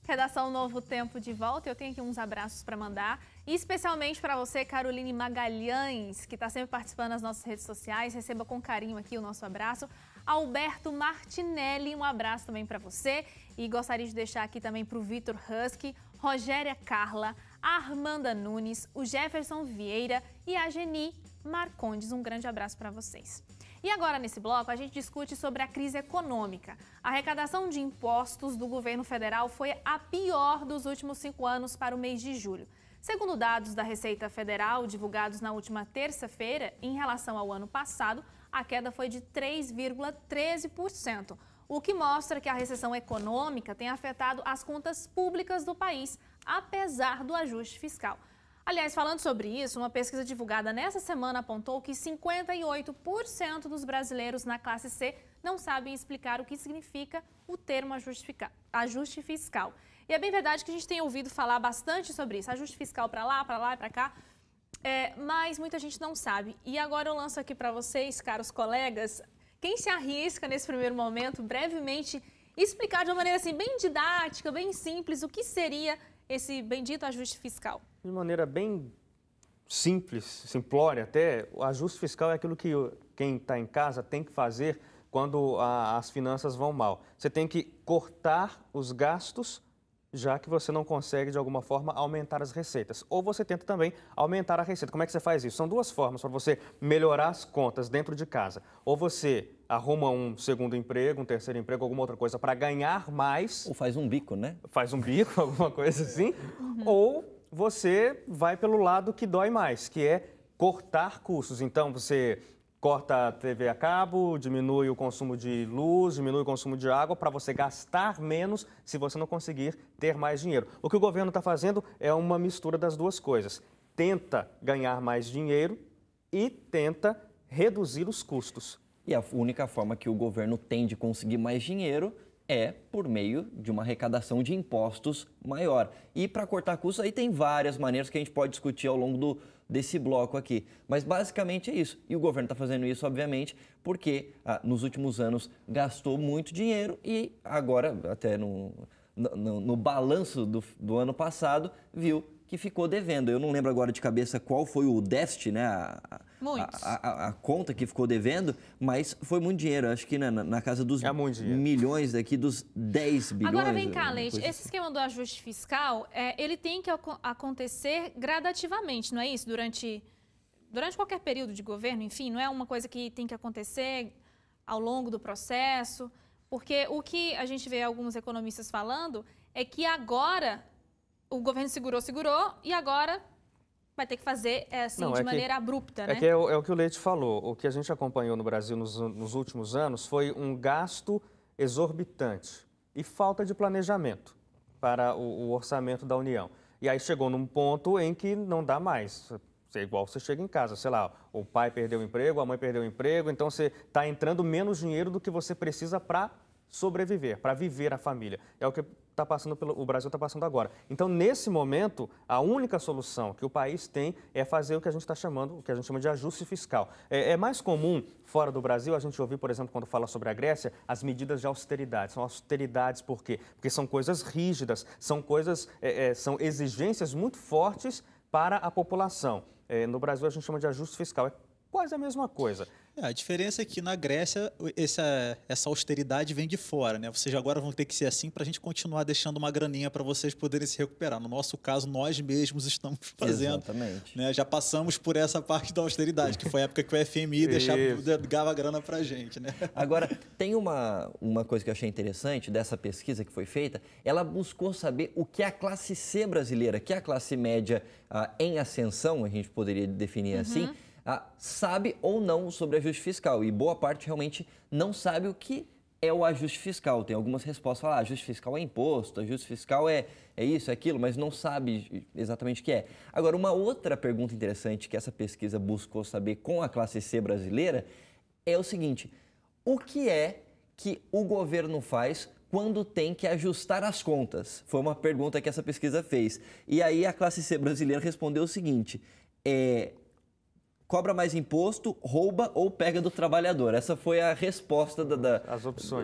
Redação Novo Tempo de volta. Eu tenho aqui uns abraços para mandar. E especialmente para você, Caroline Magalhães, que está sempre participando nas nossas redes sociais. Receba com carinho aqui o nosso abraço. Alberto Martinelli, um abraço também para você. E gostaria de deixar aqui também para o Vitor Husky, Rogéria Carla, a Armanda Nunes, o Jefferson Vieira e a Geni Marcondes. Um grande abraço para vocês. E agora, nesse bloco, a gente discute sobre a crise econômica. A arrecadação de impostos do governo federal foi a pior dos últimos 5 anos para o mês de julho. Segundo dados da Receita Federal, divulgados na última terça-feira, em relação ao ano passado, a queda foi de 3,13%, o que mostra que a recessão econômica tem afetado as contas públicas do país, apesar do ajuste fiscal. Aliás, falando sobre isso, uma pesquisa divulgada nessa semana apontou que 58% dos brasileiros na classe C não sabem explicar o que significa o termo ajuste fiscal. E é bem verdade que a gente tem ouvido falar bastante sobre isso, ajuste fiscal para lá e para cá, mas muita gente não sabe. E agora eu lanço aqui para vocês, caros colegas, quem se arrisca nesse primeiro momento, brevemente, explicar de uma maneira assim, bem didática, bem simples, o que seria esse bendito ajuste fiscal? De maneira bem simples, simplória até, o ajuste fiscal é aquilo que quem está em casa tem que fazer quando as finanças vão mal. Você tem que cortar os gastos, já que você não consegue, de alguma forma, aumentar as receitas. Ou você tenta também aumentar a receita. Como é que você faz isso? São duas formas para você melhorar as contas dentro de casa. Ou você arruma um segundo emprego, um terceiro emprego, alguma outra coisa para ganhar mais. Ou faz um bico, né? Faz um bico, alguma coisa assim. Ou você vai pelo lado que dói mais, que é cortar custos. Então, você corta a TV a cabo, diminui o consumo de luz, diminui o consumo de água para você gastar menos se você não conseguir ter mais dinheiro. O que o governo está fazendo é uma mistura das duas coisas. Tenta ganhar mais dinheiro e tenta reduzir os custos. E a única forma que o governo tem de conseguir mais dinheiro é por meio de uma arrecadação de impostos maior. E para cortar custos, aí tem várias maneiras que a gente pode discutir ao longo desse bloco aqui. Mas basicamente é isso. E o governo está fazendo isso, obviamente, porque nos últimos anos gastou muito dinheiro e agora, até no balanço do ano passado, viu que ficou devendo. Eu não lembro agora de cabeça qual foi o déficit, né? A conta que ficou devendo, mas foi muito dinheiro. Acho que na casa dos milhões daqui, dos 10 bilhões. Agora vem cá, Leite, esse esquema do ajuste fiscal, ele tem que acontecer gradativamente, não é isso? Durante qualquer período de governo, enfim, não é uma coisa que tem que acontecer ao longo do processo, porque o que a gente vê alguns economistas falando é que agora o governo segurou e agora vai ter que fazer de maneira abrupta, né? É o que o Leite falou. O que a gente acompanhou no Brasil nos últimos anos foi um gasto exorbitante e falta de planejamento para o orçamento da União. E aí chegou num ponto em que não dá mais. É igual você chega em casa, sei lá, o pai perdeu o emprego, a mãe perdeu o emprego, então você está entrando menos dinheiro do que você precisa para sobreviver, para viver a família. É o que o Brasil está passando agora. Então, nesse momento, a única solução que o país tem é fazer o que a gente está chamando, o que a gente chama de ajuste fiscal. É mais comum, fora do Brasil, a gente ouvir, por exemplo, quando fala sobre a Grécia, as medidas de austeridade. São austeridades por quê? Porque são coisas rígidas, são são exigências muito fortes para a população. No Brasil, a gente chama de ajuste fiscal. É quase a mesma coisa. A diferença é que na Grécia essa austeridade vem de fora, né? Vocês agora vão ter que ser assim para a gente continuar deixando uma graninha para vocês poderem se recuperar. No nosso caso, nós mesmos estamos fazendo. Exatamente. Né? Já passamos por essa parte da austeridade, que foi a época que o FMI dava grana para a gente, né? Agora, tem uma coisa que eu achei interessante dessa pesquisa que foi feita. Ela buscou saber o que a classe C brasileira, que é a classe média em ascensão, a gente poderia definir assim, sabe ou não sobre ajuste fiscal. E boa parte realmente não sabe o que é o ajuste fiscal. Tem algumas respostas que falam, ajuste fiscal é imposto, ajuste fiscal é isso, é aquilo, mas não sabe exatamente o que é. Agora, uma outra pergunta interessante que essa pesquisa buscou saber com a classe C brasileira é o seguinte: o que é que o governo faz quando tem que ajustar as contas? Foi uma pergunta que essa pesquisa fez. E aí a classe C brasileira respondeu o seguinte: cobra mais imposto, rouba ou pega do trabalhador. Essa foi a resposta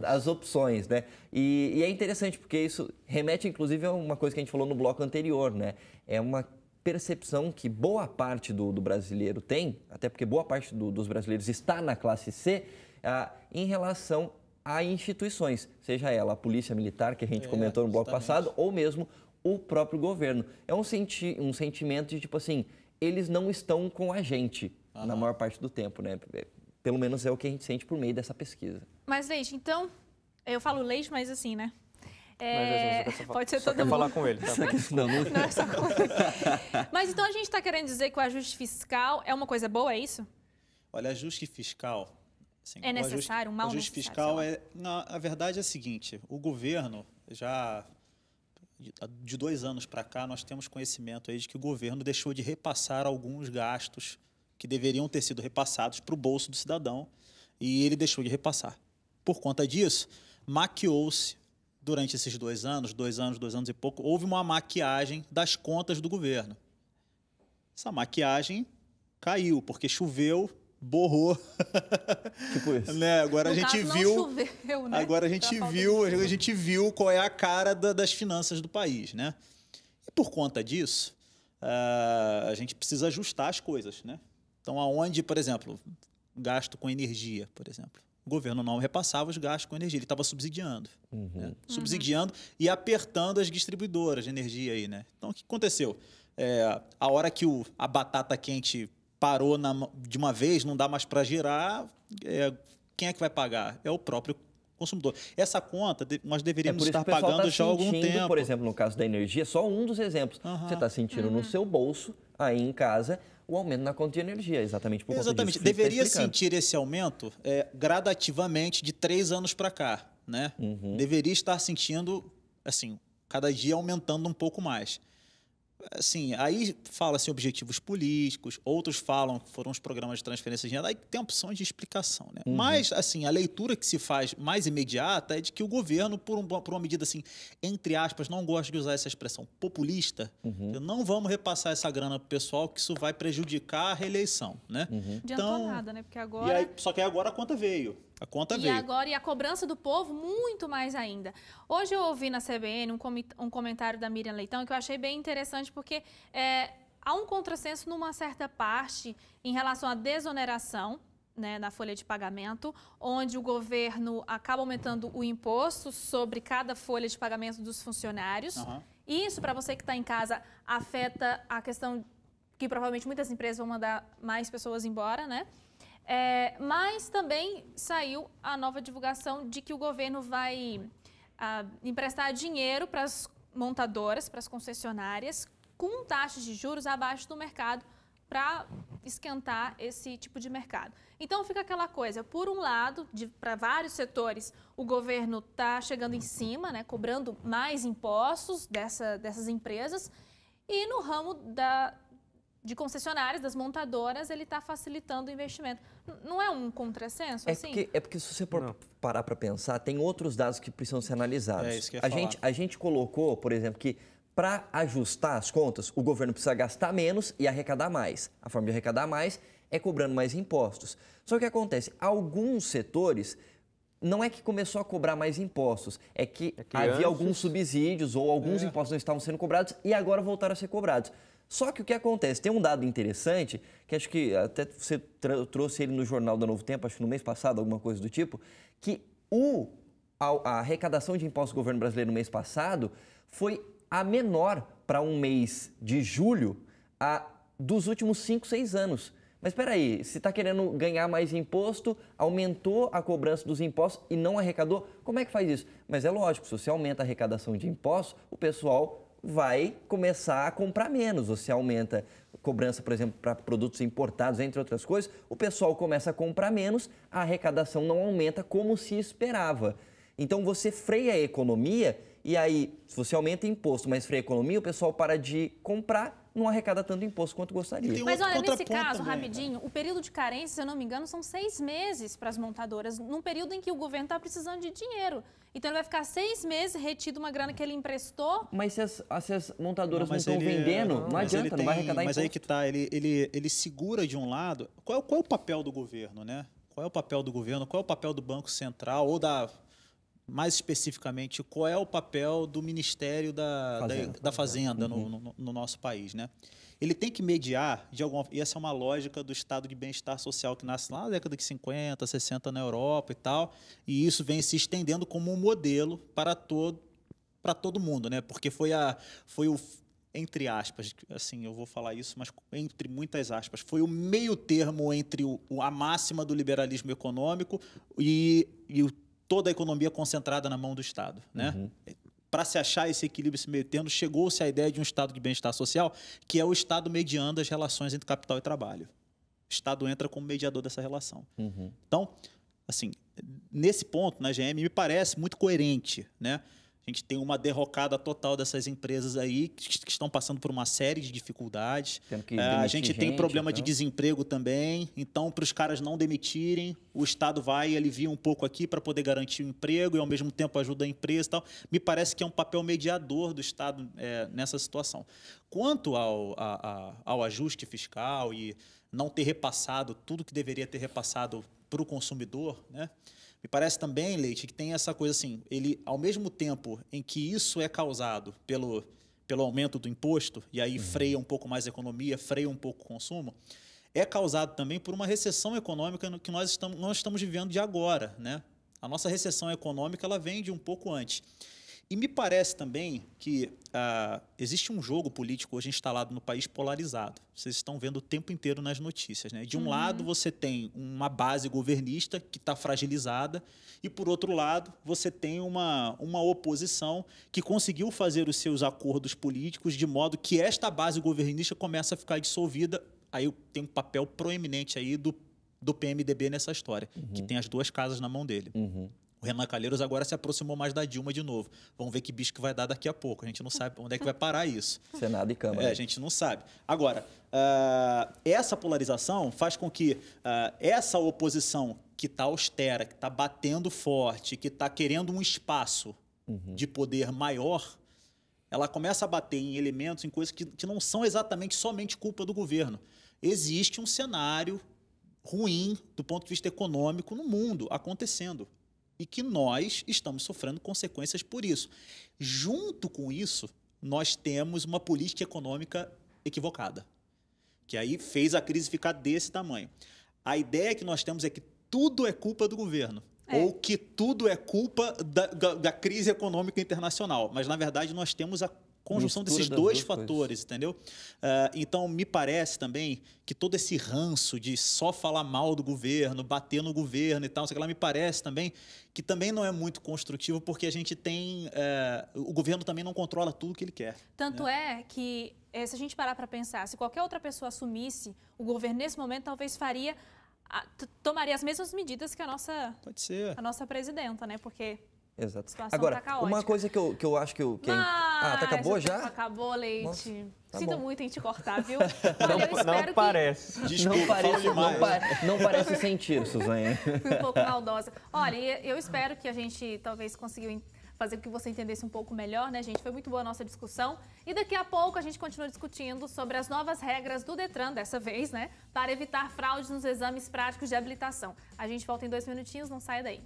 As opções, né? E é interessante porque isso remete, inclusive, a uma coisa que a gente falou no bloco anterior, né? É uma percepção que boa parte do brasileiro tem, até porque boa parte dos brasileiros está na classe C, em relação a instituições, seja ela a polícia militar, que a gente comentou no bloco passado, ou mesmo o próprio governo. É um sentimento de, tipo assim, eles não estão com a gente na maior parte do tempo, né? Pelo menos é o que a gente sente por meio dessa pesquisa. Mas, Leite, então, eu falo Leite, mas assim, né? Pode ser todo mundo. Falar com ele, tá? Não é só com ele. Mas então a gente está querendo dizer que o ajuste fiscal é uma coisa boa, é isso? Olha, ajuste fiscal... Assim, é necessário, um mal necessário? O ajuste fiscal a verdade é a seguinte, o governo já... De 2 anos para cá, nós temos conhecimento aí de que o governo deixou de repassar alguns gastos que deveriam ter sido repassados para o bolso do cidadão e ele deixou de repassar. Por conta disso, maquiou-se durante esses 2 anos e pouco, houve uma maquiagem das contas do governo. Essa maquiagem caiu, porque choveu, borrou. Tipo isso. Né? Agora no a gente caso, viu. não choveu, né? Agora a gente viu qual é a cara das finanças do país, né? E por conta disso, a gente precisa ajustar as coisas, né? Então, aonde, por exemplo, gasto com energia, por exemplo, o governo não repassava os gastos com energia, ele estava subsidiando, né? Subsidiando e apertando as distribuidoras de energia aí, né? Então, o que aconteceu? A hora que a batata quente parou de uma vez, não dá mais para girar, quem é que vai pagar? É o próprio consumidor. Essa conta nós deveríamos estar pagando já há algum tempo. Por exemplo, no caso da energia, só um dos exemplos. Você está sentindo no seu bolso, aí em casa, o aumento na conta de energia, exatamente por conta disso. Deveria sentir esse aumento gradativamente de 3 anos para cá, né? Deveria estar sentindo, assim, cada dia aumentando um pouco mais. Assim, aí fala-se objetivos políticos, outros falam que foram os programas de transferência de renda, aí tem opções de explicação, né? Mas, assim, a leitura que se faz mais imediata é de que o governo, por uma medida, assim, entre aspas, não gosto de usar essa expressão, populista, não vamos repassar essa grana para o pessoal, que isso vai prejudicar a reeleição, né? Adiantou nada, né? Porque agora... Só que agora a conta veio. E a cobrança do povo, muito mais ainda. Hoje eu ouvi na CBN um comentário da Miriam Leitão que eu achei bem interessante, porque há um contrassenso numa certa parte em relação à desoneração, né, na folha de pagamento, onde o governo acaba aumentando o imposto sobre cada folha de pagamento dos funcionários. Isso, para você que está em casa, afeta a questão que provavelmente muitas empresas vão mandar mais pessoas embora, né? Mas também saiu a nova divulgação de que o governo vai emprestar dinheiro para as montadoras, para as concessionárias, com taxas de juros abaixo do mercado, para esquentar esse tipo de mercado. Então fica aquela coisa, por um lado, para vários setores, o governo está chegando em cima, né, cobrando mais impostos dessas empresas, e no ramo de concessionárias, das montadoras, ele está facilitando o investimento. Não é um contrassenso, assim? É porque se você parar para pensar, tem outros dados que precisam ser analisados. É isso que eu ia falar. A gente colocou, por exemplo, que para ajustar as contas, o governo precisa gastar menos e arrecadar mais. A forma de arrecadar mais é cobrando mais impostos. Só que o que acontece? Alguns setores... Não é que começou a cobrar mais impostos, é que havia alguns subsídios ou alguns impostos não estavam sendo cobrados e agora voltaram a ser cobrados. Só que o que acontece? Tem um dado interessante, que acho que até você trouxe ele no Jornal da Novo Tempo, acho que no mês passado, alguma coisa do tipo, que a arrecadação de impostos do governo brasileiro no mês passado foi a menor para um mês de julho dos últimos 5, 6 anos. Mas espera aí, se está querendo ganhar mais imposto, aumentou a cobrança dos impostos e não arrecadou, como é que faz isso? Mas é lógico, se você aumenta a arrecadação de impostos, o pessoal vai começar a comprar menos. Você aumenta a cobrança, por exemplo, para produtos importados, entre outras coisas, o pessoal começa a comprar menos, a arrecadação não aumenta como se esperava. Então você freia a economia e aí, se você aumenta imposto, mas freia a economia, o pessoal para de comprar, não arrecada tanto imposto quanto gostaria. Mas olha, nesse caso, rapidinho, o período de carência, se eu não me engano, são 6 meses para as montadoras, num período em que o governo está precisando de dinheiro. Então ele vai ficar 6 meses retido uma grana que ele emprestou. Mas se as montadoras não estão vendendo, não adianta, não vai arrecadar imposto. Mas aí que tá, ele segura de um lado. Qual é o papel do governo, né? Qual é o papel do governo? Qual é o papel do Banco Central ou mais especificamente, qual é o papel do Ministério da Fazenda no nosso país, né? Ele tem que mediar, e essa é uma lógica do estado de bem-estar social que nasce lá na década de 50, 60 na Europa e tal, e isso vem se estendendo como um modelo para todo mundo, né? Porque foi o, entre aspas, assim, eu vou falar isso, mas entre muitas aspas, foi o meio termo entre a máxima do liberalismo econômico e toda a economia concentrada na mão do Estado, né? Para se achar esse equilíbrio, esse meio termo, chegou-se à ideia de um estado de bem-estar social, que é o Estado mediando as relações entre capital e trabalho. O Estado entra como mediador dessa relação. Então, assim, nesse ponto, na GM, me parece muito coerente, né? A gente tem uma derrocada total dessas empresas aí que estão passando por uma série de dificuldades. A gente tem problema de desemprego também. Então, para os caras não demitirem, o Estado vai e alivia um pouco aqui para poder garantir o emprego e, ao mesmo tempo, ajuda a empresa e tal. Me parece que é um papel mediador do Estado nessa situação. Quanto ao ajuste fiscal e não ter repassado tudo que deveria ter repassado para o consumidor, né? Me parece também, Leite, que tem essa coisa assim, ele, ao mesmo tempo em que isso é causado pelo aumento do imposto, e aí freia um pouco mais a economia, freia um pouco o consumo, é causado também por uma recessão econômica que nós estamos vivendo de agora, né? A nossa recessão econômica ela vem de um pouco antes. E me parece também que existe um jogo político hoje instalado no país polarizado. Vocês estão vendo o tempo inteiro nas notícias, né? De um lado, você tem uma base governista que está fragilizada e, por outro lado, você tem uma oposição que conseguiu fazer os seus acordos políticos de modo que esta base governista começa a ficar dissolvida. Aí tem um papel proeminente aí do PMDB nessa história, que tem as duas casas na mão dele. O Renan Calheiros agora se aproximou mais da Dilma de novo. Vamos ver que bicho que vai dar daqui a pouco. A gente não sabe onde é que vai parar isso. Senado e Câmara. A gente não sabe. Agora, essa polarização faz com que essa oposição que está austera, que está batendo forte, que está querendo um espaço de poder maior, ela começa a bater em elementos, em coisas que não são exatamente somente culpa do governo. Existe um cenário ruim do ponto de vista econômico no mundo acontecendo. E que nós estamos sofrendo consequências por isso. Junto com isso, nós temos uma política econômica equivocada, que aí fez a crise ficar desse tamanho. A ideia que nós temos é que tudo é culpa do governo, ou que tudo é culpa da crise econômica internacional. Mas, na verdade, nós temos a conjunção desses dois fatores, entendeu? Então, me parece também que todo esse ranço de só falar mal do governo, bater no governo e tal, sei lá, me parece também que também não é muito construtivo, porque a gente tem... o governo também não controla tudo que ele quer. Tanto é que, se a gente parar para pensar, se qualquer outra pessoa assumisse o governo nesse momento, talvez tomaria as mesmas medidas que a nossa presidenta, né? Porque... Exato. Agora, uma coisa que eu acho que... acabou já? Acabou, Leite. Nossa, tá Sinto bom. muito em te cortar, viu? Olha, não parece. Desculpa, não parece sentir, Suzane. Fui um pouco maldosa. Olha, eu espero que a gente talvez conseguiu fazer com que você entendesse um pouco melhor, né, gente? Foi muito boa a nossa discussão. E daqui a pouco a gente continua discutindo sobre as novas regras do Detran, dessa vez, né? Para evitar fraudes nos exames práticos de habilitação. A gente volta em 2 minutinhos, não saia daí.